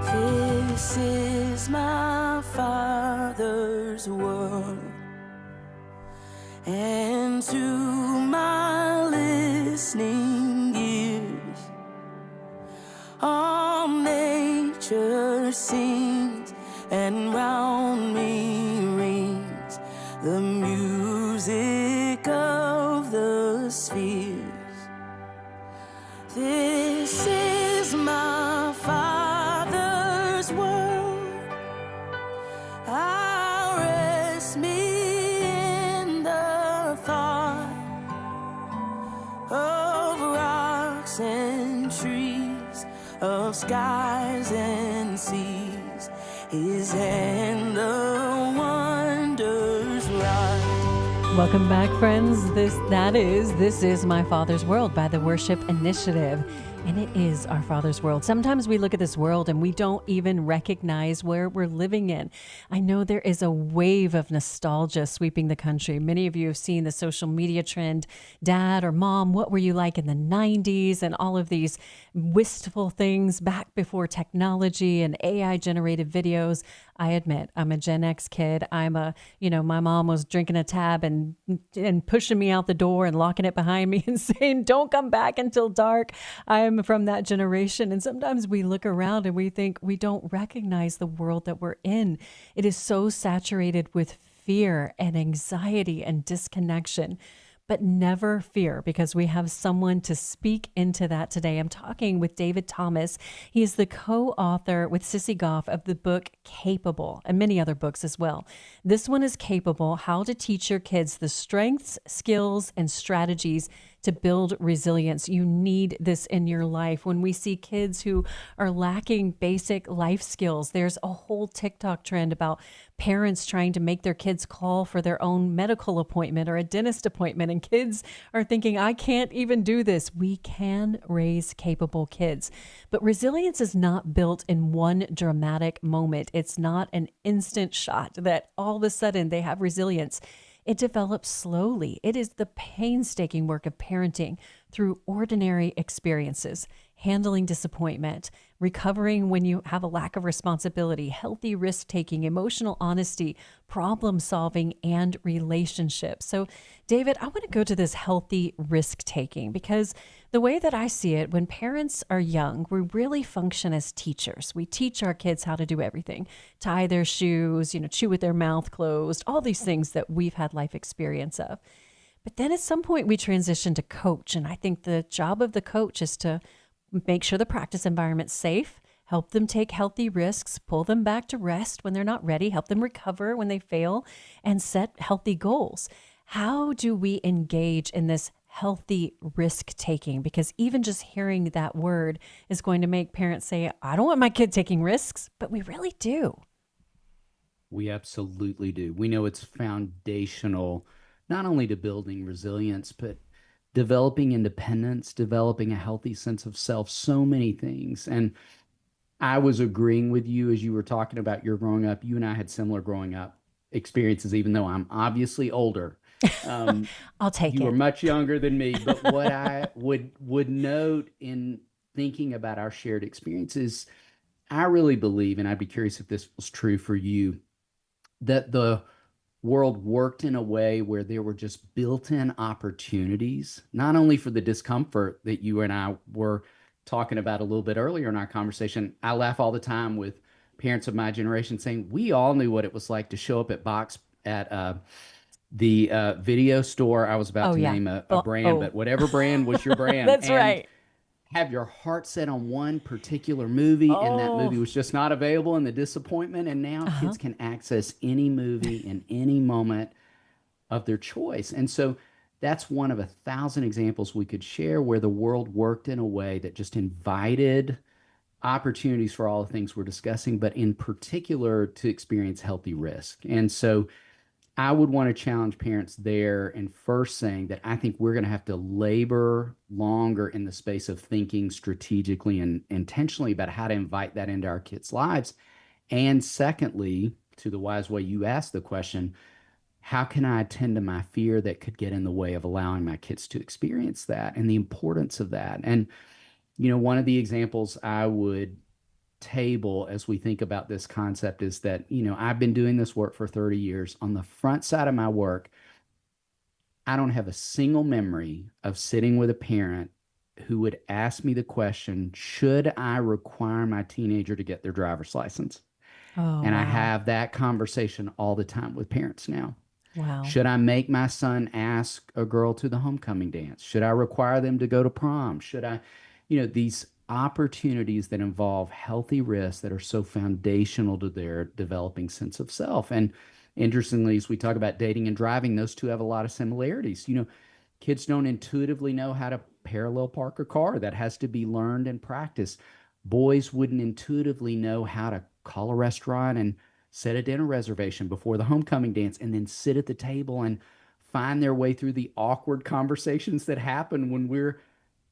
This is my Father's world, and to my listening ears, all nature sings, and round me rings the music of the spheres. This is my Father's world. I'll rest me in the thought of rocks and trees, of skies and seas. His hand of wonders rise. Welcome back, friends. This is My Father's World by the Worship Initiative. And it is our Father's world. Sometimes we look at this world and we don't even recognize where we're living in. I know there is a wave of nostalgia sweeping the country. Many of you have seen the social media trend, Dad or Mom, what were you like in the 90s? And all of these wistful things back before technology and AI generated videos. I admit, I'm a Gen X kid. My mom was drinking a tab and pushing me out the door and locking it behind me and saying, don't come back until dark. I'm from that generation. And sometimes we look around and we think we don't recognize the world that we're in. It is so saturated with fear and anxiety and disconnection. But never fear, because we have someone to speak into that today. I'm talking with David Thomas. He is the co-author with Sissy Goff of the book Capable, and many other books as well. This one is Capable: How to Teach Your Kids the Strengths, Skills, and Strategies to Build Resilience. You need this in your life. When we see kids who are lacking basic life skills, there's a whole TikTok trend about parents trying to make their kids call for their own medical appointment or a dentist appointment, and kids are thinking, I can't even do this. We can raise capable kids. But resilience is not built in one dramatic moment. It's not an instant shot that all of a sudden they have resilience. It develops slowly. It is the painstaking work of parenting through ordinary experiences, handling disappointment, recovering when you have a lack of responsibility, healthy risk-taking, emotional honesty, problem-solving, and relationships. So, David, I want to go to this healthy risk-taking, because the way that I see it, when parents are young, we really function as teachers. We teach our kids how to do everything: tie their shoes, chew with their mouth closed, all these things that we've had life experience of. But then at some point we transition to coach. And I think the job of the coach is to make sure the practice environment's safe, help them take healthy risks, pull them back to rest when they're not ready, help them recover when they fail, and set healthy goals. How do we engage in this healthy risk taking? Because even just hearing that word is going to make parents say, I don't want my kid taking risks, but we really do. We absolutely do. We know it's foundational, not only to building resilience, but developing independence, developing a healthy sense of self, so many things. And I was agreeing with you as you were talking about your growing up. You and I had similar growing up experiences, even though I'm obviously older. I'll take it. You were much younger than me. But what I would note in thinking about our shared experiences, I really believe, and I'd be curious if this was true for you, that the world worked in a way where there were just built-in opportunities, not only for the discomfort that you and I were talking about a little bit earlier in our conversation. I laugh all the time with parents of my generation saying, we all knew what it was like to show up at the video store. I was about to name a brand, but whatever brand was your brand. That's right. Have your heart set on one particular movie, and that movie was just not available, and the disappointment. And now kids can access any movie in any moment of their choice. And so that's one of 1,000 examples we could share where the world worked in a way that just invited opportunities for all the things we're discussing, but in particular to experience healthy risk. And so I would want to challenge parents there and first saying that I think we're going to have to labor longer in the space of thinking strategically and intentionally about how to invite that into our kids' lives. And secondly, to the wise way you asked the question, how can I attend to my fear that could get in the way of allowing my kids to experience that and the importance of that? And, one of the examples I would table as we think about this concept is that, I've been doing this work for 30 years. On the front side of my work, I don't have a single memory of sitting with a parent who would ask me the question, should I require my teenager to get their driver's license? Oh, And I wow. have that conversation all the time with parents now. Wow. Should I make my son ask a girl to the homecoming dance? Should I require them to go to prom? Should I, these opportunities that involve healthy risks that are so foundational to their developing sense of self. And interestingly, as we talk about dating and driving, those two have a lot of similarities. Kids don't intuitively know how to parallel park a car. That has to be learned and practiced. Boys wouldn't intuitively know how to call a restaurant and set a dinner reservation before the homecoming dance and then sit at the table and find their way through the awkward conversations that happen when we're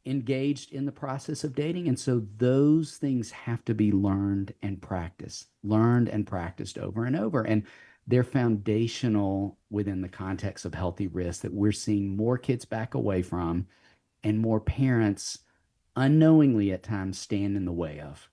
engaged in the process of dating. And so those things have to be learned and practiced over and over. And they're foundational within the context of healthy risk that we're seeing more kids back away from and more parents unknowingly at times stand in the way of.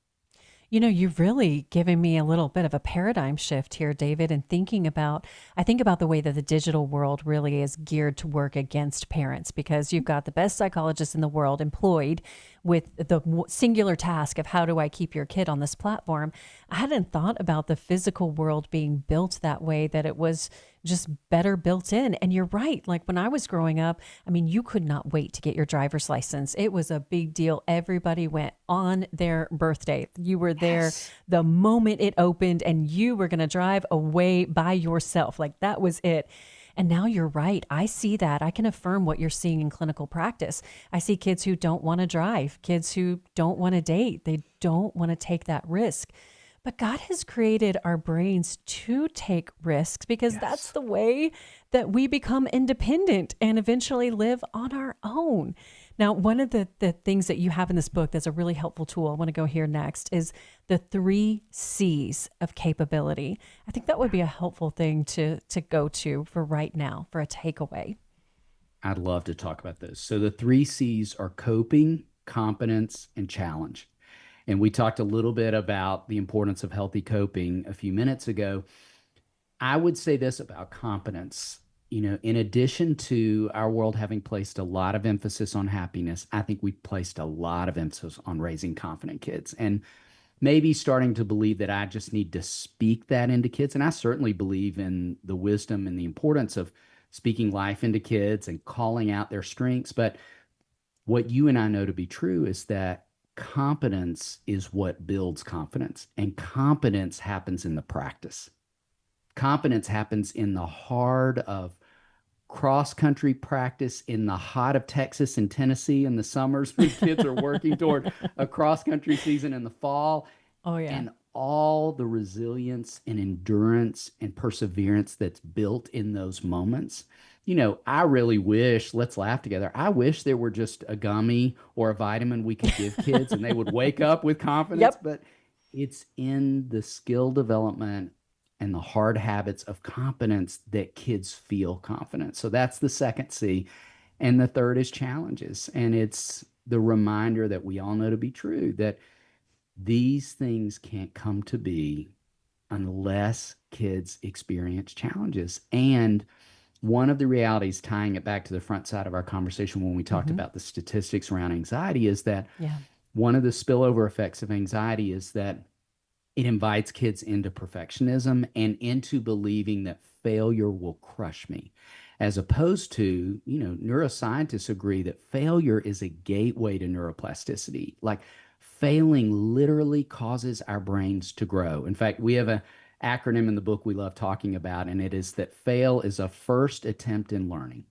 You've really given me a little bit of a paradigm shift here, David, and I think about the way that the digital world really is geared to work against parents, because you've got the best psychologists in the world employed with the singular task of how do I keep your kid on this platform. I hadn't thought about the physical world being built that way, that it was just better built in. And you're right. Like when I was growing up, you could not wait to get your driver's license. It was a big deal. Everybody went on their birthday. You were there the moment it opened and you were going to drive away by yourself. Like that was it. And now you're right. I see that. I can affirm what you're seeing in clinical practice. I see kids who don't want to drive, kids who don't want to date. They don't want to take that risk. But God has created our brains to take risks because that's the way that we become independent and eventually live on our own. Now, one of the things that you have in this book that's a really helpful tool, I want to go here next, is the 3 C's of capability. I think that would be a helpful thing to go to for right now, for a takeaway. I'd love to talk about those. So the 3 C's are coping, competence, and challenge. And we talked a little bit about the importance of healthy coping a few minutes ago. I would say this about competence. In addition to our world having placed a lot of emphasis on happiness, I think we've placed a lot of emphasis on raising confident kids and maybe starting to believe that I just need to speak that into kids. And I certainly believe in the wisdom and the importance of speaking life into kids and calling out their strengths. But what you and I know to be true is that competence is what builds confidence, and competence happens in the practice. Competence happens in the heart of cross-country practice in the hot of Texas and Tennessee in the summers when kids are working toward a cross-country season in the fall. Oh, yeah. And all the resilience and endurance and perseverance that's built in those moments. I really wish, let's laugh together, I wish there were just a gummy or a vitamin we could give kids and they would wake up with confidence. But it's in the skill development and the hard habits of competence that kids feel confident. So that's the second C. And the third is challenges. And it's the reminder that we all know to be true, that these things can't come to be unless kids experience challenges. And one of the realities, tying it back to the front side of our conversation when we talked about the statistics around anxiety, is that one of the spillover effects of anxiety is that it invites kids into perfectionism and into believing that failure will crush me, as opposed to, neuroscientists agree that failure is a gateway to neuroplasticity. Like failing literally causes our brains to grow. In fact, we have an acronym in the book we love talking about, and it is that fail is a first attempt in learning.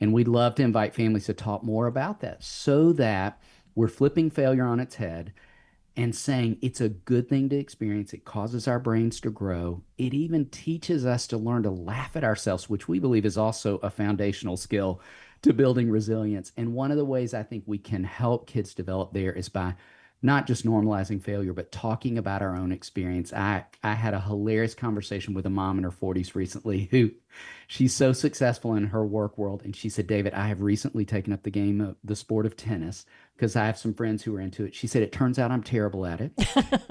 And we'd love to invite families to talk more about that so that we're flipping failure on its head and saying it's a good thing to experience. It causes our brains to grow. It even teaches us to learn to laugh at ourselves, which we believe is also a foundational skill to building resilience. And one of the ways I think we can help kids develop there is by not just normalizing failure, but talking about our own experience. I had a hilarious conversation with a mom in her 40s recently who she's so successful in her work world. And she said, David, I have recently taken up the sport of tennis because I have some friends who are into it. She said, it turns out I'm terrible at it.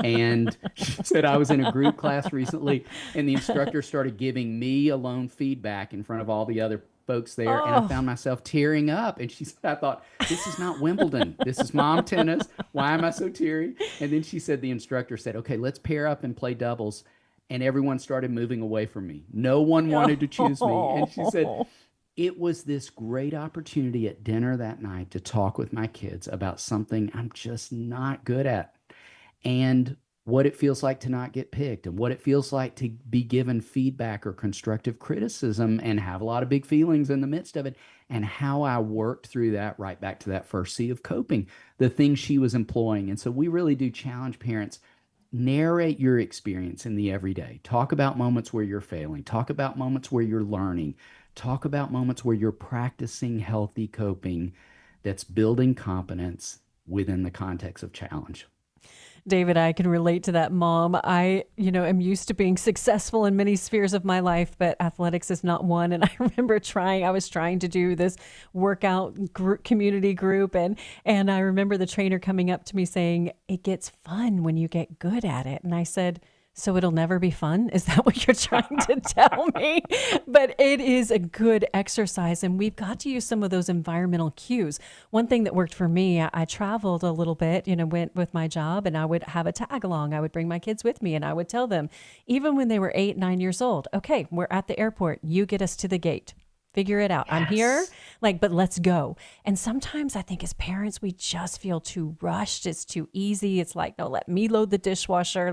And she said, I was in a group class recently and the instructor started giving me alone feedback in front of all the other folks there, and I found myself tearing up. And she said, I thought, this is not Wimbledon. This is mom tennis. Why am I so teary? And then she said, the instructor said, okay, let's pair up and play doubles. And everyone started moving away from me. No one wanted to choose me. And she said, it was this great opportunity at dinner that night to talk with my kids about something I'm just not good at. And what it feels like to not get picked, and what it feels like to be given feedback or constructive criticism and have a lot of big feelings in the midst of it, and how I worked through that right back to that first C of coping, the things she was employing. And so we really do challenge parents, narrate your experience in the everyday. Talk about moments where you're failing. Talk about moments where you're learning. Talk about moments where you're practicing healthy coping that's building competence within the context of challenge. David, I can relate to that, Mom. I, am used to being successful in many spheres of my life, but athletics is not one. And I remember I was trying to do this workout community group. And I remember the trainer coming up to me saying, it gets fun when you get good at it. And I said, so it'll never be fun? Is that what you're trying to tell me? But it is a good exercise, and we've got to use some of those environmental cues. One thing that worked for me, I traveled a little bit, went with my job, and I would have a tag along. I would bring my kids with me, and I would tell them, even when they were 8, 9 years old, okay, we're at the airport. You get us to the gate. Figure it out. Yes. I'm here, but let's go. And sometimes I think as parents, we just feel too rushed. It's too easy. It's like, no, let me load the dishwasher.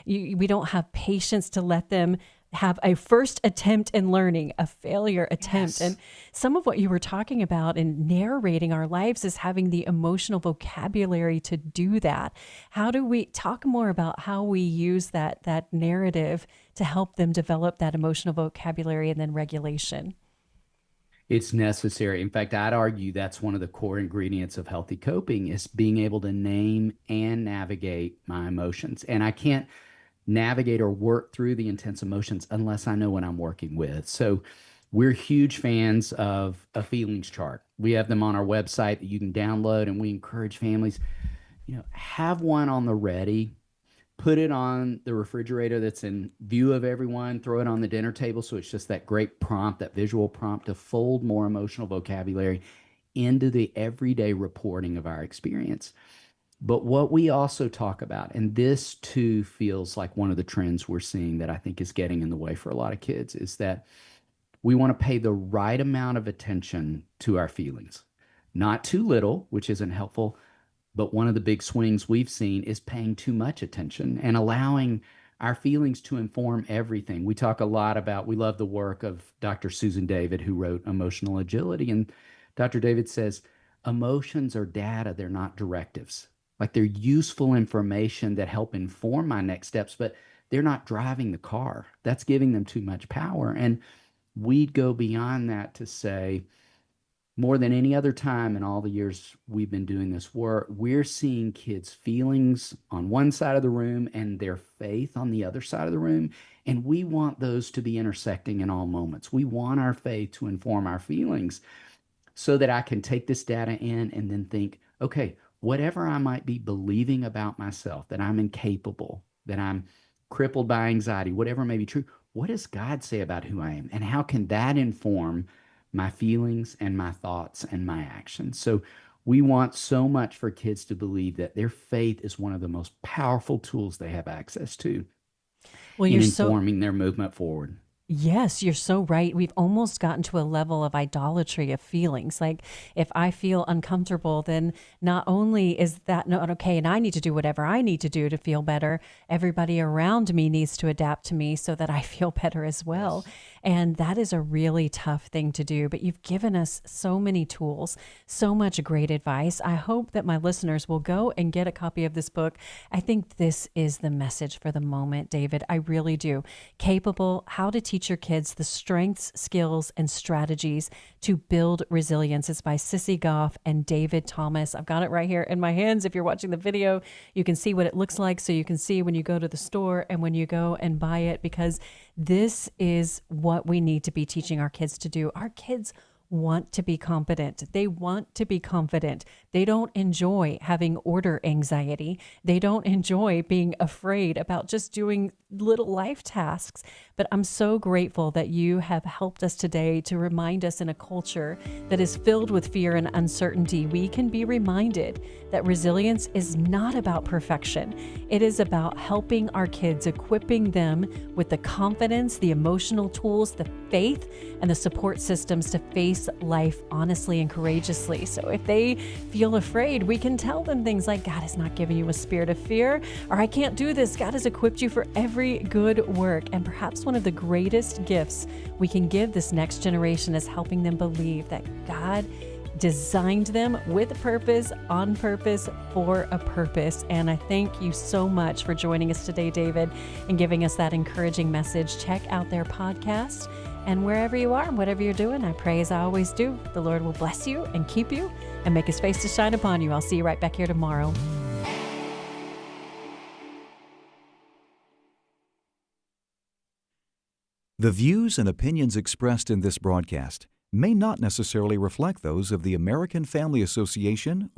We don't have patience to let them have a first attempt in learning, a failure attempt. Yes. And some of what you were talking about in narrating our lives is having the emotional vocabulary to do that. How do we talk more about how we use that narrative to help them develop that emotional vocabulary and then regulation? It's necessary. In fact, I'd argue that's one of the core ingredients of healthy coping is being able to name and navigate my emotions. And I can't navigate or work through the intense emotions unless I know what I'm working with. So we're huge fans of a feelings chart. We have them on our website that you can download, and we encourage families, have one on the ready. Put it on the refrigerator that's in view of everyone, throw it on the dinner table. So it's just that great prompt, that visual prompt to fold more emotional vocabulary into the everyday reporting of our experience. But what we also talk about, and this too feels like one of the trends we're seeing that I think is getting in the way for a lot of kids, is that we want to pay the right amount of attention to our feelings. Not too little, which isn't helpful, but one of the big swings we've seen is paying too much attention and allowing our feelings to inform everything. We talk a lot about, we love the work of Dr. Susan David, who wrote Emotional Agility. And Dr. David says, emotions are data, they're not directives. They're useful information that help inform my next steps, but they're not driving the car. That's giving them too much power. And we'd go beyond that to say, more than any other time in all the years we've been doing this work, we're seeing kids' feelings on one side of the room and their faith on the other side of the room. And we want those to be intersecting in all moments. We want our faith to inform our feelings so that I can take this data in and then think, okay, whatever I might be believing about myself, that I'm incapable, that I'm crippled by anxiety, whatever may be true, what does God say about who I am? And how can that inform my feelings and my thoughts and my actions? So we want so much for kids to believe that their faith is one of the most powerful tools they have access to in informing their movement forward. Yes, you're so right. We've almost gotten to a level of idolatry of feelings. If I feel uncomfortable, then not only is that not okay, and I need to do whatever I need to do to feel better, everybody around me needs to adapt to me so that I feel better as well. Yes. And that is a really tough thing to do. But you've given us so many tools, so much great advice. I hope that my listeners will go and get a copy of this book. I think this is the message for the moment, David. I really do. Capable, How to Teach Your Kids the Strengths, Skills, and Strategies to Build Resilience. It's by Sissy Goff and David Thomas. I've got it right here in my hands. If you're watching the video, you can see what it looks like, so you can see when you go to the store and when you go and buy it, because this is what we need to be teaching our kids to do. Our kids want to be competent. They want to be confident. They don't enjoy having order anxiety. They don't enjoy being afraid about just doing little life tasks. But I'm so grateful that you have helped us today to remind us, in a culture that is filled with fear and uncertainty, we can be reminded that resilience is not about perfection. It is about helping our kids, equipping them with the confidence, the emotional tools, the faith, and the support systems to face life honestly and courageously. So if they feel afraid, we can tell them things like, God has not given you a spirit of fear, or I can't do this. God has equipped you for every good work. And perhaps one of the greatest gifts we can give this next generation is helping them believe that God designed them with a purpose, on purpose, for a purpose. And I thank you so much for joining us today, David, and giving us that encouraging message. Check out their podcast. And wherever you are and whatever you're doing, I pray, as I always do, the Lord will bless you and keep you and make his face to shine upon you. I'll see you right back here tomorrow. The views and opinions expressed in this broadcast may not necessarily reflect those of the American Family Association or